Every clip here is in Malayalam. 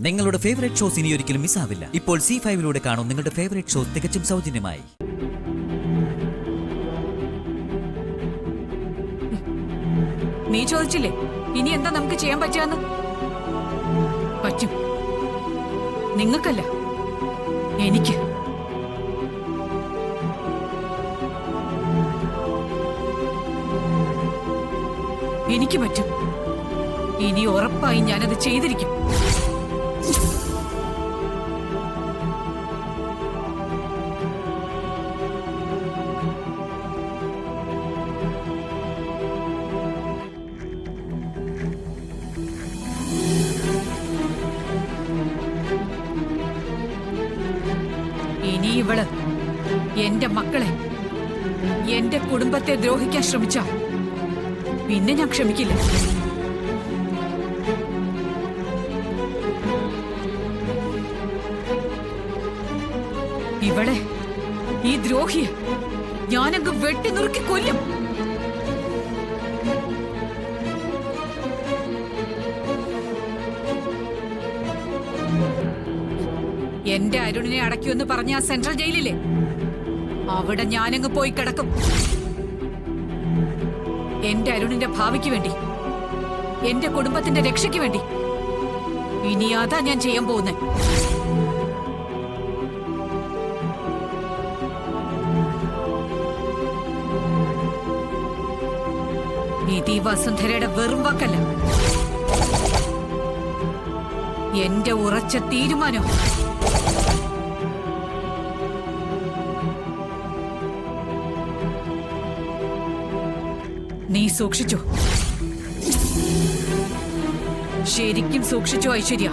നിങ്ങളുടെ ഫേവറേറ്റ് ഷോസ് ഇനി ഒരിക്കലും മിസ്സാവില്ല. ഇപ്പോൾ C5 കാണും നിങ്ങളുടെ ഫേവറേറ്റ് ഷോസ് തികച്ചും സൗജന്യമായി. നീ ചോദിച്ചില്ലേ ഇനി എന്താ നമുക്ക് ചെയ്യാൻ പറ്റാന്ന്? പറ്റും. നിങ്ങൾക്കല്ല, എനിക്ക്. എനിക്ക് പറ്റും. ഇനി ഉറപ്പായി ഞാനത് ചെയ്തിരിക്കും. ഇനി ഇവള് എന്റെ മക്കളെ, എന്റെ കുടുംബത്തെ ദ്രോഹിക്കാൻ ശ്രമിച്ച പിന്നെ ഞാൻ ക്ഷമിക്കില്ല. ഇവളെ, ഈ ദ്രോഹിയെ ഞാനങ്ങ് വെട്ടി നുറുക്കി കൊല്ലും. എന്റെ അരുണിനെ അടയ്ക്കുമെന്ന് പറഞ്ഞ ആ സെൻട്രൽ ജയിലിലെ അവിടെ ഞാനങ്ങ് പോയി കിടക്കും. എന്റെ അരുണിന്റെ ഭാവിക്ക് വേണ്ടി, എന്റെ കുടുംബത്തിന്റെ രക്ഷയ്ക്ക് വേണ്ടി. ഇനി അതാ ഞാൻ ചെയ്യാൻ പോകുന്നത്. ഇത് ഈ വസുന്ധരയുടെ വെറും വാക്കല്ല, എന്റെ ഉറച്ച തീരുമാനം. നീ സൂക്ഷിച്ചോ, ശരിക്കും സൂക്ഷിച്ചോ ഐശ്വര്യ.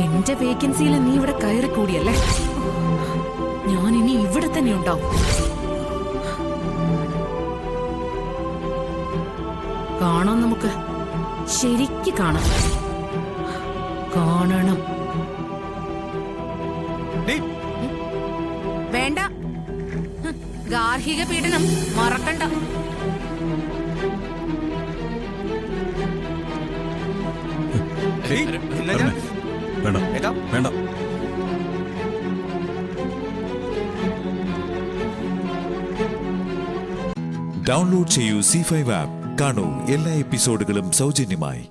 എന്റെ വേക്കൻസിയിൽ നീ ഇവിടെ കയറി കൂടിയല്ലേ? ഞാൻ ഇനി ഇവിടെ തന്നെ ഉണ്ടാവും. കാണാം, നമുക്ക് ശരിക്ക് കാണാം. കാണണം. വേണ്ട, ഗാർഹിക പീഡനം മറക്കണ്ട. വേണ്ട. ഡൗൺലോഡ് ചെയ്യൂ C5 ആപ്പ്. കാണൂ എല്ലാ എപ്പിസോഡുകളും സൗജന്യമായി.